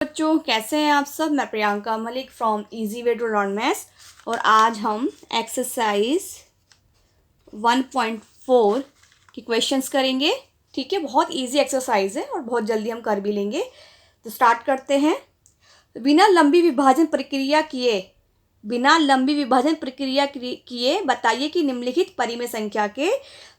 बच्चों कैसे हैं आप सब। मैं Priyanka Malik from easy way to learn maths और आज हम एक्सरसाइज 1.4 की क्वेश्चंस करेंगे। ठीक है, बहुत इजी एक्सरसाइज है और बहुत जल्दी हम कर भी लेंगे। तो स्टार्ट करते हैं। बिना लंबी विभाजन प्रक्रिया किए बताइए कि निम्नलिखित परिमेय संख्या के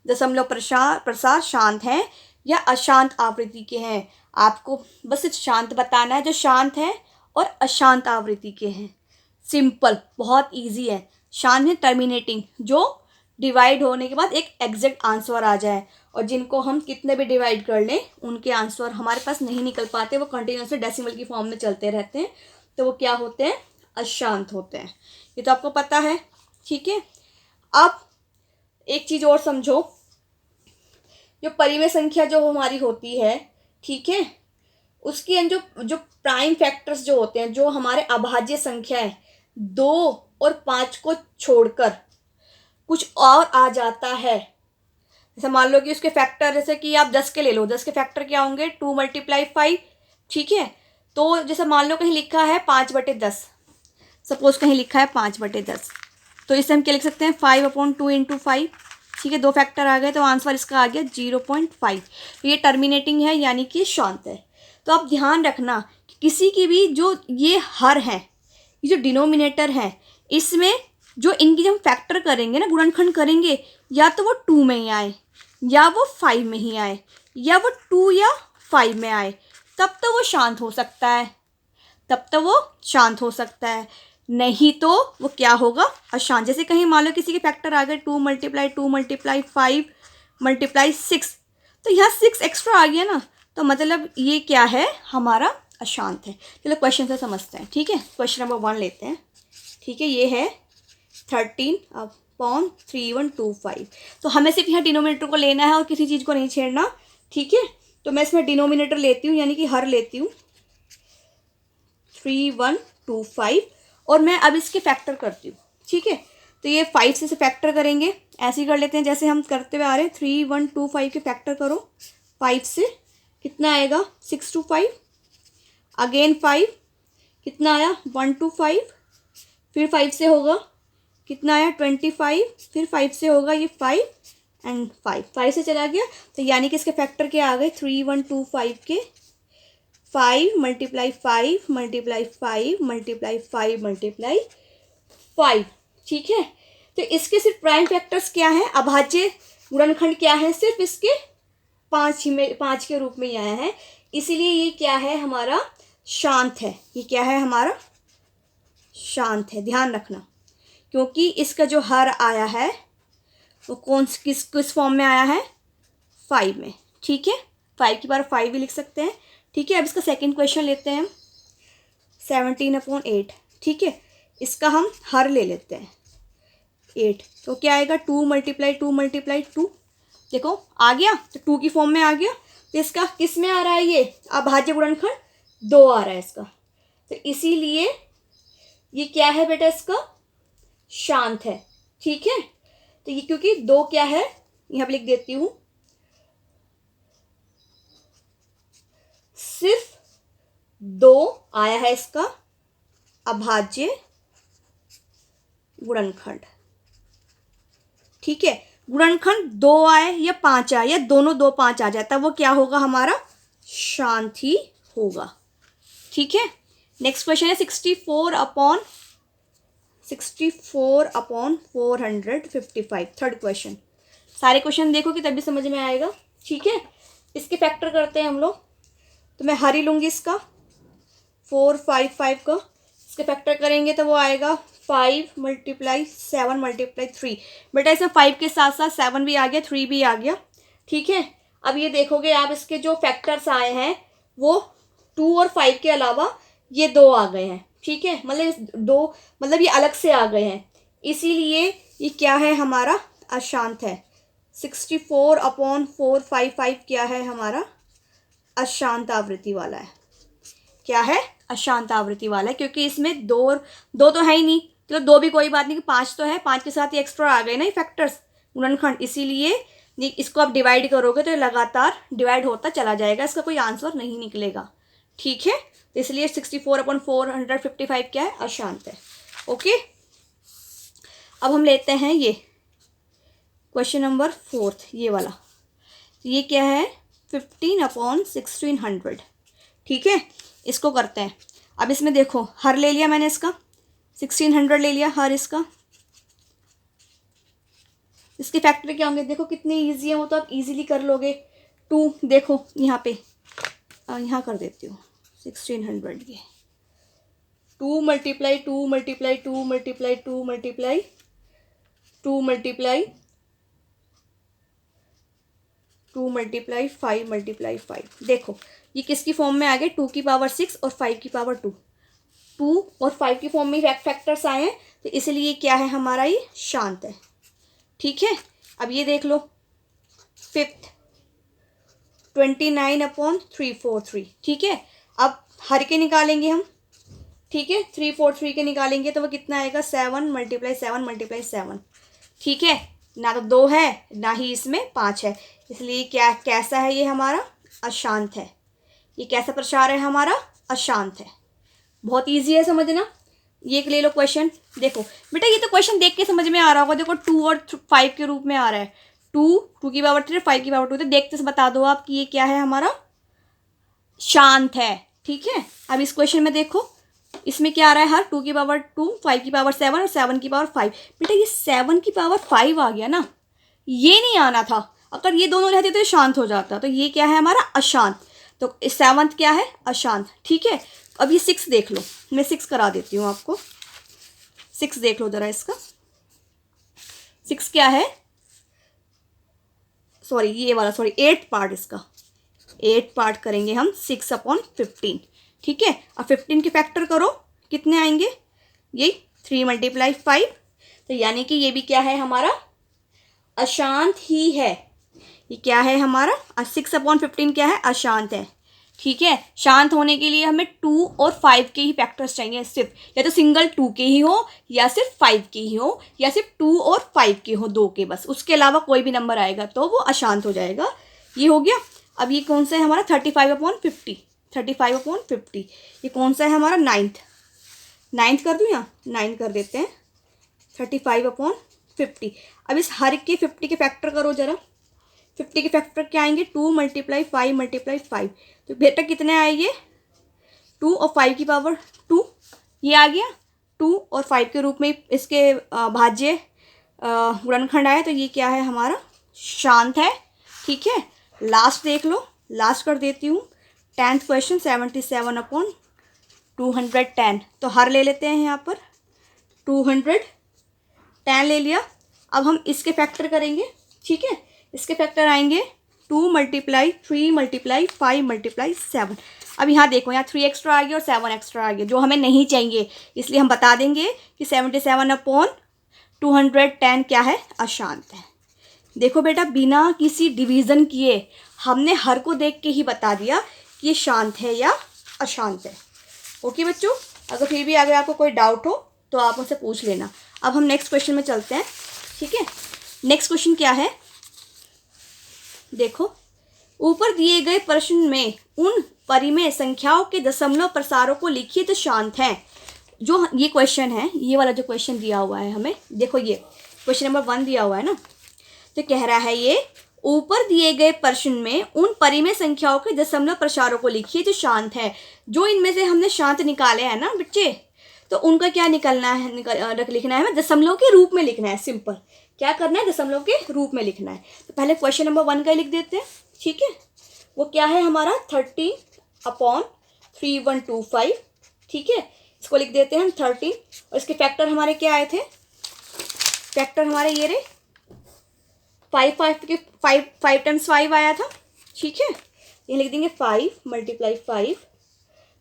दशमलव प्रसार शांत हैं या अशांत आवृत्ति के हैं। आपको बस सिर्फ शांत बताना है, जो शांत है और अशांत आवृत्ति के हैं। सिंपल, बहुत इजी है। शांत है टर्मिनेटिंग, जो डिवाइड होने के बाद एक एग्जैक्ट आंसर आ जाए, और जिनको हम कितने भी डिवाइड कर लें उनके आंसर हमारे पास नहीं निकल पाते, वो कंटिन्यूसली डेसिमल की फॉर्म में चलते रहते हैं, तो वो क्या होते हैं, अशांत होते हैं। ये तो आपको पता है। ठीक है, अब एक चीज़ और समझो, जो परिमेय संख्या जो हमारी होती है, ठीक है, उसके अंदर जो प्राइम फैक्टर्स जो होते हैं, जो हमारे अभाज्य संख्या है, 2 और 5 को छोड़कर कुछ और आ जाता है। जैसे मान लो कि उसके फैक्टर, जैसे कि आप 10 के ले लो, 10 के फैक्टर क्या होंगे, 2 × 5। ठीक है, तो जैसे मान लो कहीं लिखा है 5/10, सपोज कहीं लिखा है 5/10, तो इससे हम क्या लिख सकते हैं, 5/2 × 5। ठीक है, 2 फैक्टर आ गए तो आंसर इसका आ गया 0.5। तो ये टर्मिनेटिंग है, यानी कि शांत है। तो आप ध्यान रखना कि किसी की भी जो ये हर है, ये जो डिनोमिनेटर है, इसमें जो इनकी जब हम फैक्टर करेंगे ना, गुणनखंड करेंगे, या तो वो 2 में ही आए, या वो 5 में ही आए, या वो 2 या 5 में आए, तब तो वो शांत हो सकता है, नहीं तो वो क्या होगा, अशांत। जैसे कहीं मान लो किसी के फैक्टर आ गए 2 × 2 × 5 × 6, तो यहाँ 6 एक्स्ट्रा आ गया ना, तो मतलब ये क्या है, हमारा अशांत है। चलो क्वेश्चन से समझते हैं। ठीक है, क्वेश्चन नंबर 1 लेते हैं। ठीक है, ये है 13/3125। तो हमें सिर्फ यहाँ डिनोमिनेटर को लेना है और किसी चीज़ को नहीं छेड़ना। ठीक है, तो मैं इसमें डिनोमिनेटर लेती हूँ, यानी कि हर लेती हूँ 3125, और मैं अब इसके फैक्टर करती हूँ। ठीक है, तो ये 5 से फैक्टर करेंगे, ऐसे ही कर लेते हैं जैसे हम करते हुए आ रहे हैं। 3125 के फैक्टर करो 5 से, कितना आएगा, 625, अगेन 5, कितना आया, 125, फिर 5 से होगा, कितना आया, 25, फिर 5 से होगा ये 5 एंड 5 से चला गया, तो यानी कि इसके फैक्टर क्या आ गए, 3125 के 5 × 5 × 5 × 5 × 5। ठीक है, तो इसके सिर्फ प्राइम फैक्टर्स क्या हैं, अभाज्य गुणनखंड क्या है, सिर्फ इसके 5 के रूप में ही आया है, इसीलिए ये क्या है, हमारा शांत है। ये क्या है, हमारा शांत है, ध्यान रखना, क्योंकि इसका जो हर आया है वो किस फॉर्म में आया है, 5 में। ठीक है, 5 की बार 5 भी लिख सकते हैं। ठीक है, अब इसका सेकंड क्वेश्चन लेते हैं हम, 17/8। ठीक है, इसका हम हर ले लेते हैं 8, तो क्या आएगा, 2 × 2 × 2, देखो आ गया, तो 2 की फॉर्म में आ गया। तो इसका किस में आ रहा है, ये अभाज्य गुणनखंड 2 आ रहा है इसका, तो इसीलिए ये क्या है बेटा, इसका शांत है। ठीक है, तो ये क्योंकि 2 क्या है, यहाँ पे लिख देती हूँ, सिर्फ 2 आया है इसका अभाज्य गुणनखंड। ठीक है, गुणनखंड 2 आए या 5 आए, या दोनों 2 5 आ जाता है, वो क्या होगा, हमारा शांत ही होगा। ठीक है, नेक्स्ट क्वेश्चन है 64/455, थर्ड क्वेश्चन। सारे क्वेश्चन देखोगे तभी समझ में आएगा। ठीक है, इसके फैक्टर करते हैं हम लोग, तो मैं हर ही लूँगी इसका 455 का, इसके फैक्टर करेंगे तो वो आएगा 5 × 7 × 3। बेटा इसमें 5 के साथ साथ 7 भी आ गया, 3 भी आ गया। ठीक है, अब ये देखोगे आप, इसके जो फैक्टर्स आए हैं वो 2 और 5 के अलावा ये 2 आ गए हैं। ठीक है, मतलब ये अलग से आ गए हैं, इसीलिए ये क्या है, हमारा अशांत है। 64/455 क्या है, हमारा अशांत आवृत्ति वाला है। क्या है, अशांत आवृत्ति वाला है, क्योंकि इसमें 2 तो है ही नहीं, तो 2 भी कोई बात नहीं, कि 5 तो है, 5 के साथ ही एक्स्ट्रा आ गए ना ये फैक्टर्स गुणनखंड, इसीलिए इसको आप डिवाइड करोगे तो लगातार डिवाइड होता चला जाएगा, इसका कोई आंसर नहीं निकलेगा। ठीक है, तो इसलिए 64/455 क्या है, अशांत है। ओके, अब हम लेते हैं ये क्वेश्चन नंबर 4, ये वाला। ये क्या है, 15/1600। ठीक है, इसको करते हैं। अब इसमें देखो, हर ले लिया मैंने, इसका 1600 ले लिया हर इसका। इसके फैक्टर क्या होंगे, देखो कितने इजी है वो, तो आप इजीली कर लोगे। 2 देखो यहाँ पे, यहाँ कर देती हूँ 1600, ये 2 multiply 2 multiply 2 multiply 2 multiply 2 multiply 2 multiply 5 multiply 5। देखो ये किसकी फॉर्म में आ गए, 2 की पावर 6 और 5 की पावर 2। 2 और 5 की फॉर्म में फैक्टर्स आए हैं, तो इसलिए क्या है हमारा, ये शांत है। ठीक है, अब ये देख लो, 5th 29/343। ठीक है, अब हर के निकालेंगे हम। ठीक है, 343 के निकालेंगे तो वो कितना आएगा, 7 मल्टीप्लाई 7 मल्टीप्लाई 7। ठीक है, ना तो 2 है ना ही इसमें 5 है, इसलिए क्या कैसा है ये हमारा, अशांत है। ये कैसा प्रसार है हमारा, अशांत है। बहुत इजी है समझना। ये एक ले लो क्वेश्चन, देखो बेटा ये तो क्वेश्चन देख के समझ में आ रहा होगा। देखो 2 और 5 के रूप में आ रहा है, 2 की पावर 3 5 की पावर 2। तो देखते से बता दो आप कि ये क्या है हमारा, शांत है। ठीक है, अब इस क्वेश्चन में देखो, इसमें क्या आ रहा है, हर 2 की पावर 2 5 की पावर 7 और 7 की पावर 5। बेटा ये 7 की पावर 5 आ गया ना, ये नहीं आना था। अगर ये दोनों रहते तो ये शांत हो जाता। तो ये क्या है हमारा, अशांत। तो 7th क्या है, अशांत। ठीक है, अब ये 6 देख लो, मैं 6 करा देती हूँ आपको। 6 देख लो जरा इसका, 6 क्या है, सॉरी ये वाला, सॉरी 8th पार्ट इसका, 8 पार्ट करेंगे हम 6/15। ठीक है, अब 15 के फैक्टर करो, कितने आएंगे, ये 3 मल्टीप्लाई 5। तो यानी कि ये भी क्या है हमारा, अशांत ही है। ये क्या है हमारा, 6/15 क्या है, अशांत है। ठीक है, शांत होने के लिए हमें 2 और 5 के ही फैक्टर्स चाहिए सिर्फ, या तो सिंगल 2 के ही हो, या सिर्फ 5 के ही हो, या सिर्फ 2 और 5 के हो, 2 के बस। उसके अलावा कोई भी नंबर आएगा तो वो अशांत हो जाएगा। ये हो गया। अब ये कौन सा है हमारा, 35/50। 35/50 ये कौन सा है हमारा, 9th कर दूँ, यहाँ 9 कर देते हैं, 35/50। अब इस हर के 50 के फैक्टर करो जरा। 50 के फैक्टर क्या आएंगे, 2 मल्टीप्लाई 5 मल्टीप्लाई 5। तो बेटा कितने आएंगे, 2 और 5 की पावर 2, ये आ गया। 2 और 5 के रूप में इसके भाज्य गुणनखंड आया, तो ये क्या है हमारा, शांत है। ठीक है, लास्ट देख लो, लास्ट कर देती हूँ। 10th question 77/210। तो हर ले लेते हैं यहाँ पर, 210 ले लिया। अब हम इसके फैक्टर करेंगे। ठीक है, इसके फैक्टर आएंगे 2 मल्टीप्लाई 3 मल्टीप्लाई 5 मल्टीप्लाई 7। अब यहाँ देखो, यहाँ 3 एक्स्ट्रा आ गया और 7 एक्स्ट्रा आ गया, जो हमें नहीं चाहिए, इसलिए हम बता देंगे कि 77/210 क्या है, अशांत है। देखो बेटा, बिना किसी डिवीज़न किए हमने हर को देख के ही बता दिया कि ये शांत है या अशांत है। ओके बच्चों, अगर फिर भी अगर आपको कोई डाउट हो तो आप मुझसे पूछ लेना। अब हम नेक्स्ट क्वेश्चन में चलते हैं। ठीक है, नेक्स्ट क्वेश्चन क्या है, देखो ऊपर दिए गए प्रश्न में उन परिमेय संख्याओं के दशमलव प्रसारों को लिखिए जो शांत हैं। जो ये क्वेश्चन है, ये वाला जो क्वेश्चन दिया हुआ है हमें, देखो ये क्वेश्चन नंबर 1 दिया हुआ है ना, तो कह रहा है ये, ऊपर दिए गए प्रश्न में उन परिमेय संख्याओं के दशमलव प्रसारों को लिखिए जो शांत है। जो इनमें से हमने शांत निकाले हैं ना बच्चे, तो उनका क्या निकलना है, लिखना है, हमें दशमलव के रूप में लिखना है। सिंपल, क्या करना है, दशमलव के रूप में लिखना है। तो पहले क्वेश्चन नंबर 1 का लिख देते हैं। ठीक है, वो क्या है हमारा, 13/3125। ठीक है, इसको लिख देते हैं हम 13, और इसके फैक्टर हमारे क्या आए थे, फैक्टर हमारे ये रहे, 5 टाइम्स 5 आया था। ठीक है, ये लिख देंगे 5 मल्टीप्लाई 5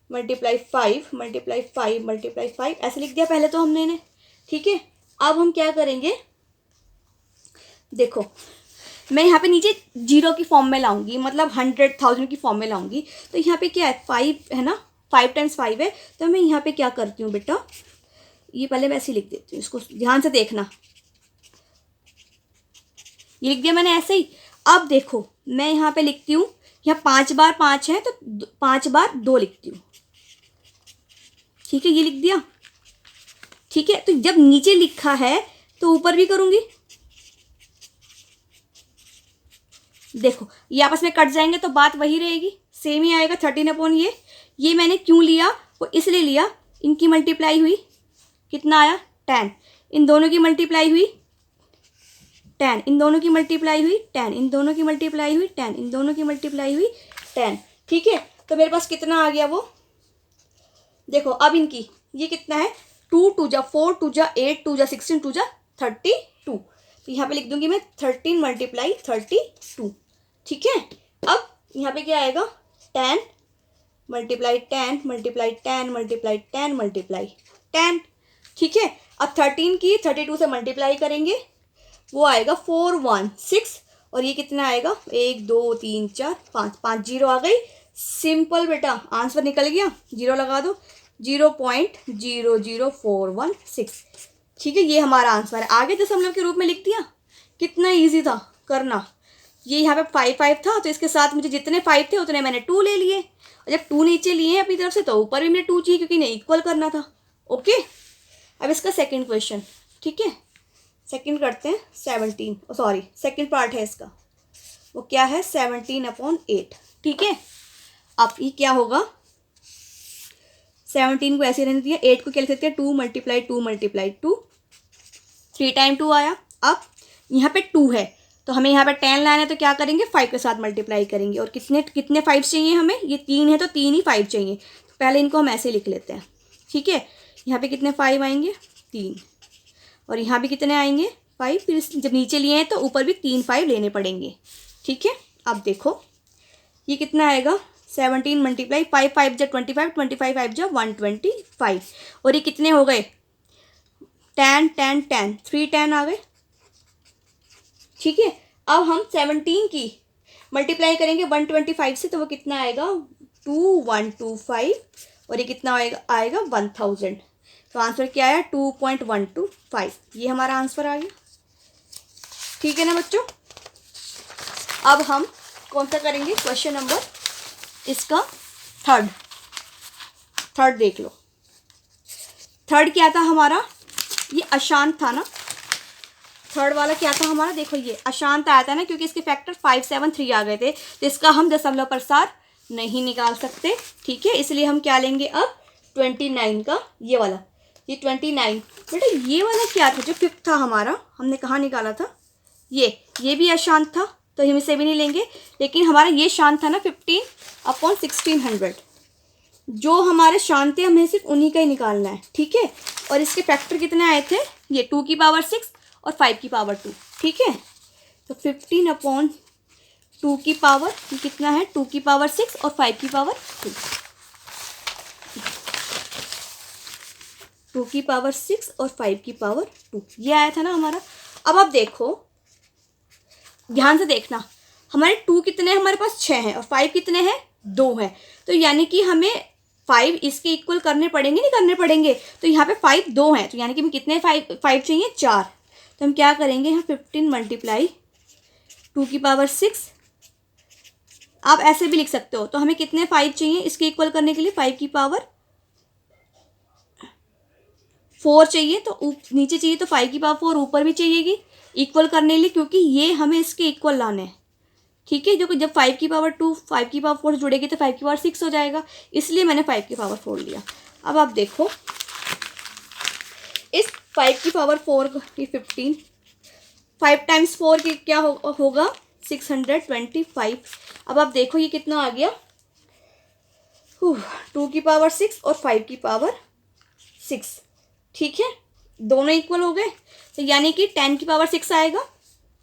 मल्टीप्लाई 5 मल्टीप्लाई 5 मल्टीप्लाई 5, ऐसे लिख दिया पहले तो हमने इन्हें। ठीक है, अब हम क्या करेंगे, देखो मैं यहाँ पे नीचे 0 की फॉर्म में लाऊंगी, मतलब 100,000 की फॉर्म में लाऊंगी। तो यहाँ पे क्या है, 5 है ना, 5 टाइम्स 5 है। तो मैं यहाँ पे क्या करती हूँ बेटा, ये पहले वैसे लिख देती हूँ, इसको ध्यान से देखना। ये लिख दिया मैंने ऐसे ही। अब देखो मैं यहाँ पे लिखती हूँ, यहाँ 5 बार 5 है तो 5 बार 2 लिखती हूँ। ठीक है, ये लिख दिया। ठीक है, तो जब नीचे लिखा है तो ऊपर भी करूँगी। देखो ये आपस में कट जाएंगे तो बात वही रहेगी, सेम ही आएगा 13 ये मैंने क्यों लिया, वो इसलिए लिया, इनकी मल्टीप्लाई हुई, कितना आया 10, इन दोनों की मल्टीप्लाई हुई 10, इन दोनों की मल्टीप्लाई हुई 10, इन दोनों की मल्टीप्लाई हुई 10, इन दोनों की मल्टीप्लाई हुई 10। ठीक है, तो मेरे पास कितना आ गया वो, देखो अब इनकी ये कितना है, 2 2 जा 4 2 जा 8 2 जा 16 2 जा 32, तो यहाँ पे लिख दूंगी मैं 13 मल्टीप्लाई 32। ठीक है, अब यहाँ पे क्या आएगा 10 मल्टीप्लाई 10 मल्टीप्लाई 10 मल्टीप्लाई 10 मल्टीप्लाई 10। ठीक है, अब 13 की 32 से मल्टीप्लाई करेंगे, वो आएगा 416, और ये कितना आएगा 1 2 3 4 5, 5 जीरो आ गई। सिंपल बेटा, आंसर निकल गया, जीरो लगा दो, 0.00416। ठीक है, ये हमारा आंसर है। आगे दशमलव के रूप में लिख दिया, कितना इजी था करना। ये यहाँ पे 5 5 था, तो इसके साथ मुझे जितने 5 थे उतने मैंने 2 ले लिए, और जब 2 नीचे लिए अपनी तरफ से तो ऊपर भी मुझे 2 चाहिए, क्योंकि इन्हें इक्वल करना था। ओके, अब इसका सेकंड क्वेश्चन। ठीक है, सेकंड करते हैं 17, सॉरी सेकंड पार्ट है इसका, वो क्या है 17/8। ठीक है, अब ये क्या होगा, 17 को ऐसे रहने दिया, 8 को क्या लिख सकते हैं 2 मल्टीप्लाई 2 मल्टीप्लाई 2, 3 टाइम 2 आया। अब यहाँ पे 2 है तो हमें यहाँ पे 10 लाना है, तो क्या करेंगे 5 के साथ मल्टीप्लाई करेंगे, और कितने कितने 5 चाहिए हमें, ये 3 है तो 3 ही 5 चाहिए, तो पहले इनको हम ऐसे लिख लेते हैं। ठीक है, यहाँ पे कितने 5 आएंगे 3, और यहाँ भी कितने आएंगे 5, फिर जब नीचे लिए हैं तो ऊपर भी 3 5 लेने पड़ेंगे। ठीक है, अब देखो ये कितना आएगा 17 मल्टीप्लाई 5 5 जा 25 25 5 जा 125, और ये कितने हो गए 10 10 10, 3 10 आ गए। ठीक है, अब हम 17 की मल्टीप्लाई करेंगे 125 से, तो वो कितना आएगा 2125, और ये कितना आएगा 1000, तो आंसर क्या आया 2.125, ये हमारा आंसर आ गया। ठीक है ना बच्चों, अब हम कौन सा करेंगे क्वेश्चन नंबर, इसका थर्ड देख लो। थर्ड क्या था हमारा, ये अशांत था ना, थर्ड वाला क्या था हमारा, देखो ये अशांत आया था ना, क्योंकि इसके फैक्टर 5 7 3 आ गए थे, तो इसका हम दशमलव प्रसार नहीं निकाल सकते। ठीक है, इसलिए हम क्या लेंगे अब 29 का, ये वाला, ये 29। बेटा ये वाला क्या था जो 5th था हमारा, हमने कहाँ निकाला था, ये भी अशांत था, तो हम इसे भी नहीं लेंगे, लेकिन हमारा ये शांत था ना 15/1600, जो हमारे शांत है हमें सिर्फ उन्हीं का ही निकालना है। ठीक है, और इसके फैक्टर कितने आए थे, ये 2 की पावर 6 और 5 की पावर 2। ठीक है, तो 15/2 की पावर कितना है 2 की पावर 6 और 5 की पावर 2, 2 की पावर 6 और 5 की पावर 2, ये आया था ना हमारा। अब आप देखो ध्यान से देखना, हमारे 2 कितने हैं, हमारे पास 6 हैं, और 5 कितने हैं 2 हैं, तो यानी कि हमें 5 इसके इक्वल करने पड़ेंगे, नहीं करने पड़ेंगे, तो यहाँ पे 5 2 हैं, तो यानी कि हमें कितने 5 चाहिए 4, तो हम क्या करेंगे यहाँ 15 मल्टीप्लाई 2 की पावर 6, आप ऐसे भी लिख सकते हो, तो हमें कितने 5 चाहिए इसके इक्वल करने के लिए 5 की पावर 4 चाहिए, तो नीचे चाहिए तो 5 की पावर 4 ऊपर भी चाहिएगी इक्वल करने के लिए, क्योंकि ये हमें इसके इक्वल लाने हैं। ठीक है, जो कि जब 5 की पावर 2 5 की पावर 4 से जुड़ेगी तो 5 की पावर 6 हो जाएगा, इसलिए मैंने 5 की पावर 4 लिया। अब आप देखो इस 5 की पावर 4 की 15, 5 टाइम्स 4 की क्या होगा 625। अब आप देखो ये कितना आ गया 2 की पावर 6 और 5 की पावर 6। ठीक है, दोनों इक्वल हो गए, तो यानी कि 10 की पावर 6 आएगा,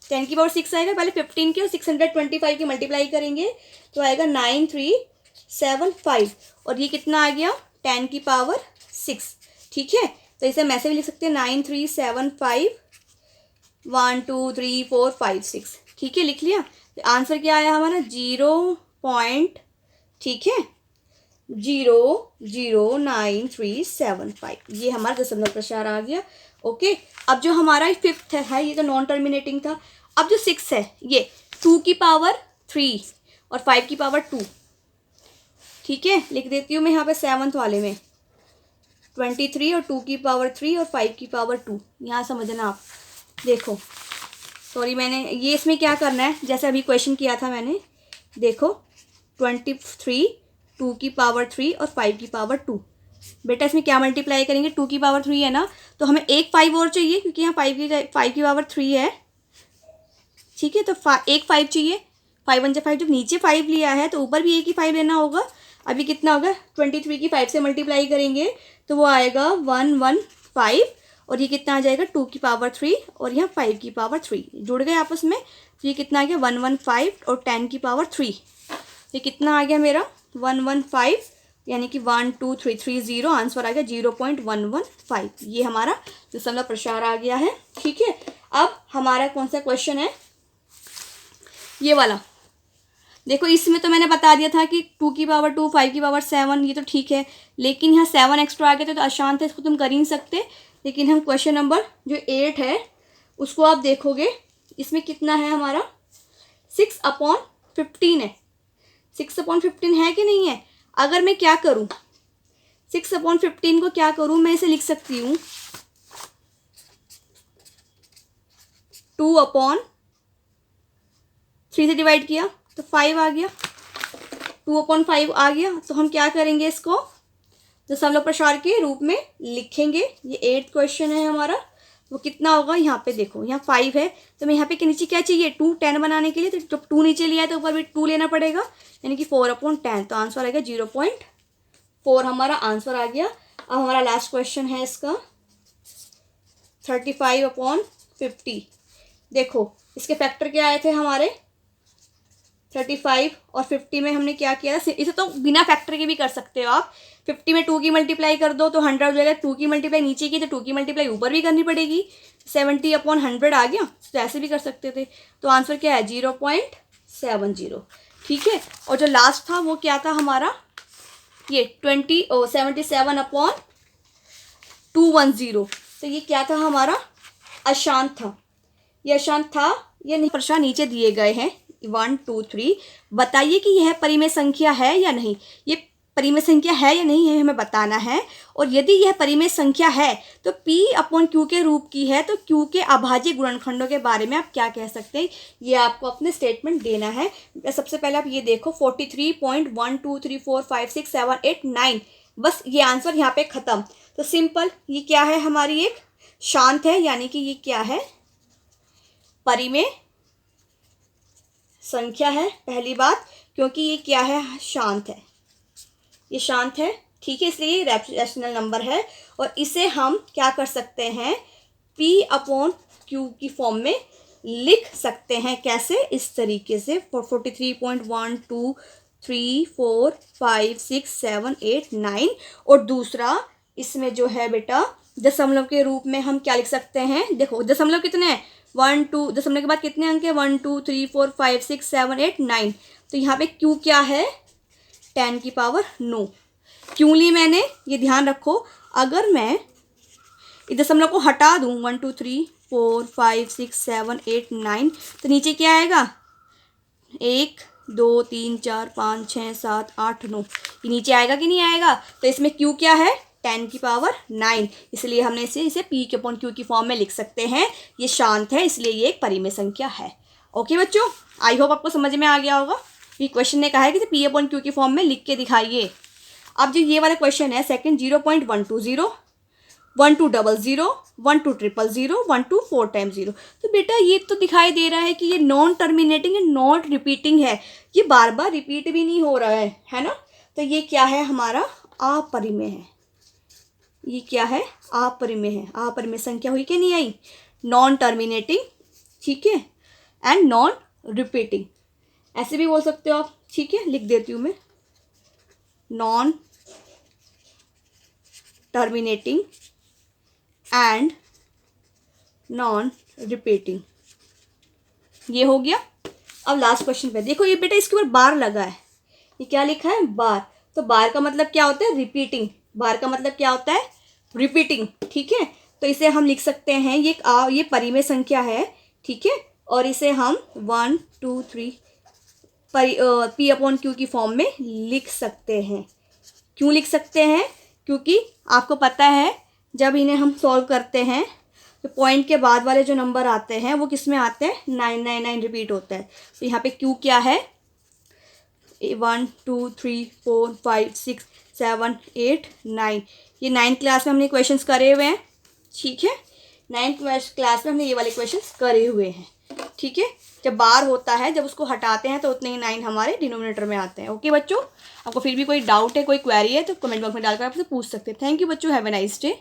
10 की पावर 6 आएगा, पहले 15 के और 625 की मल्टीप्लाई करेंगे तो आएगा 9375, और ये कितना आ गया 10 की पावर 6। ठीक है, तो इसे हम ऐसे भी लिख सकते हैं 9375 1 2 3 4 5 6। ठीक है, लिख लिया, तो आंसर क्या आया हमारा 0. ठीक है 0.09375, ये हमारा दशमलव प्रसार आ गया। ओके, अब जो हमारा 5th है ये तो नॉन टर्मिनेटिंग था। अब जो 6 है ये 2 की पावर 3 और 5 की पावर 2। ठीक है, लिख देती हूँ मैं यहाँ पे 7th वाले में 23 और 2 की पावर 3 और 5 की पावर 2। यहाँ समझना आप। देखो सॉरी, मैंने ये इसमें क्या करना है, जैसे अभी क्वेश्चन किया था मैंने। देखो 23, 2 की पावर 3 और 5 की पावर 2। बेटा इसमें क्या मल्टीप्लाई करेंगे, 2 की पावर 3 है ना, तो हमें एक 5 और चाहिए क्योंकि यहाँ 5 की पावर 3 है। ठीक है, तो एक 5 चाहिए। 5 1 5, जब नीचे 5 लिया है तो ऊपर भी एक ही 5 लेना होगा। अभी कितना होगा, 23 की 5 से मल्टीप्लाई करेंगे तो वो आएगा 115, और ये कितना आ जाएगा 2 की पावर 3 और यहाँ 5 की पावर 3 जुड़ गए आपस में, तो ये कितना आ गया 115 और 10 की पावर 3। ये कितना आ गया मेरा 115, यानी कि 1 2 3 3 0, आंसर आ गया 0.115। ये हमारा दशमलव प्रसार आ गया है। ठीक है, अब हमारा कौन सा क्वेश्चन है, ये वाला। देखो इसमें तो मैंने बता दिया था कि 2 की पावर 2, 5 की पावर 7, ये तो ठीक है, लेकिन यहाँ 7 एक्स्ट्रा आ गए थे तो अशांत है, इसको तुम कर ही नहीं सकते। लेकिन हम क्वेश्चन नंबर जो 8 है उसको आप देखोगे, इसमें कितना है हमारा 6/15 है। 6/15 है कि नहीं है। अगर मैं क्या करूँ, 6/15 को क्या करूँ, मैं इसे लिख सकती हूँ 2/3 से डिवाइड किया तो 5 आ गया, 2/5 आ गया। तो हम क्या करेंगे, इसको दशमलव प्रसार के रूप में लिखेंगे। ये 8th क्वेश्चन है हमारा। वो कितना होगा, यहाँ पे देखो, यहाँ 5 है तो मैं यहाँ पे के नीचे क्या चाहिए 2, 10 बनाने के लिए, तो जब 2 नीचे लिया है तो ऊपर भी 2 लेना पड़ेगा, यानी कि 4/10। तो आंसर आएगा 0.4, हमारा आंसर आ गया। अब हमारा लास्ट क्वेश्चन है इसका 35/50। देखो इसके फैक्टर क्या आए थे हमारे, 35 और 50 में हमने क्या किया था, इसे तो बिना फैक्टर के भी कर सकते हो आप। 50 में 2 की मल्टीप्लाई कर दो तो 100 हो जाएगा, 2 की मल्टीप्लाई नीचे की तो 2 की मल्टीप्लाई ऊपर भी करनी पड़ेगी, 70/100 आ गया, तो ऐसे भी कर सकते थे। तो आंसर क्या है 0.70। ठीक है, और जो लास्ट था वो क्या था हमारा, ये 77/210। तो ये क्या था हमारा, अशांत था। ये अशांत था या नहीं, प्रश्न नीचे दिए गए हैं 1 2 3। बताइए कि यह परिमेय संख्या है या नहीं। ये परिमेय संख्या है या नहीं है हमें बताना है। और यदि यह परिमेय संख्या है तो P/Q के रूप की है, तो Q के अभाज्य गुणनखंडों के बारे में आप क्या कह सकते हैं, ये आपको अपने स्टेटमेंट देना है। सबसे पहले आप ये देखो 43.123456789, बस ये आंसर यहाँ पे ख़त्म। तो सिंपल, ये क्या है हमारी एक शांत है, यानी कि ये क्या है परिमेय संख्या है। पहली बात, क्योंकि ये क्या है शांत है, ये शांत है। ठीक है, इसलिए ये रैशनल नंबर है। और इसे हम क्या कर सकते हैं, P/Q की फॉर्म में लिख सकते हैं। कैसे, इस तरीके से 43.123456789। और दूसरा इसमें जो है बेटा दशमलव के रूप में हम क्या लिख सकते हैं, देखो दशमलव कितने हैं 1 2, दशमलव के बाद कितने अंक है 1 2 3 4 5 6 7 8 9। तो यहाँ पे Q क्या है 10 की पावर 9। क्यों ली मैंने, ये ध्यान रखो। अगर मैं इस दशमलव को हटा दूँ 1 2 3 4 5 6 7 8 9, तो नीचे क्या आएगा 1 2 3 4 5 6 7 8 9, ये नीचे आएगा कि नहीं आएगा। तो इसमें Q क्या है 10 की पावर 9, इसलिए हमने इसे P/Q की फॉर्म में लिख सकते हैं। ये शांत है, इसलिए ये एक परिमेय संख्या है। ओके बच्चों, आई होप आपको समझ में आ गया होगा। ये क्वेश्चन ने कहा है कि P/Q की फॉर्म में लिख के दिखाइए। अब जो ये वाला क्वेश्चन है सेकंड 0.120 1200 12000 124 टाइम्स 0, तो बेटा ये तो दिखाई दे रहा है कि ये नॉन टर्मिनेटिंग है, नॉट रिपीटिंग है, ये बार बार रिपीट भी नहीं हो रहा है ना। तो ये क्या है हमारा अपरिमेय है। ये क्या है अपरिमेय है। अपरिमेय संख्या हुई कि नहीं आई, नॉन टर्मिनेटिंग, ठीक है, एंड नॉन रिपीटिंग, ऐसे भी बोल सकते हो आप। ठीक है, लिख देती हूँ मैं, non terminating and non repeating, ये हो गया। अब लास्ट क्वेश्चन पे देखो, ये बेटा इसके ऊपर बार लगा है, ये क्या लिखा है बार। तो बार का मतलब क्या होता है रिपीटिंग, बार का मतलब क्या होता है रिपीटिंग। ठीक है, तो इसे हम लिख सकते हैं ये परिमेय संख्या है। ठीक है, और इसे हम 1 2 3 P/Q की फॉर्म में लिख सकते हैं। क्यों लिख सकते हैं, क्योंकि आपको पता है जब इन्हें हम सॉल्व करते हैं तो पॉइंट के बाद वाले जो नंबर आते हैं वो किस में आते हैं, 999 रिपीट होता है। तो यहाँ पे क्यू क्या है, 1 2 3 4 5 6 7 8 9। ये 9th क्लास में हमने क्वेश्चंस करे हुए हैं, ठीक है। 9th क्लास में हमने ये वाले क्वेश्चंस करे हुए हैं, ठीक है। जब बार होता है, जब उसको हटाते हैं तो उतने ही 9 हमारे डिनोमिनेटर में आते हैं। ओके बच्चों, आपको फिर भी कोई डाउट है, कोई क्वेरी है तो कमेंट बॉक्स में डालकर आपसे पूछ सकते हैं। थैंक यू बच्चों, हैव ए नाइस डे।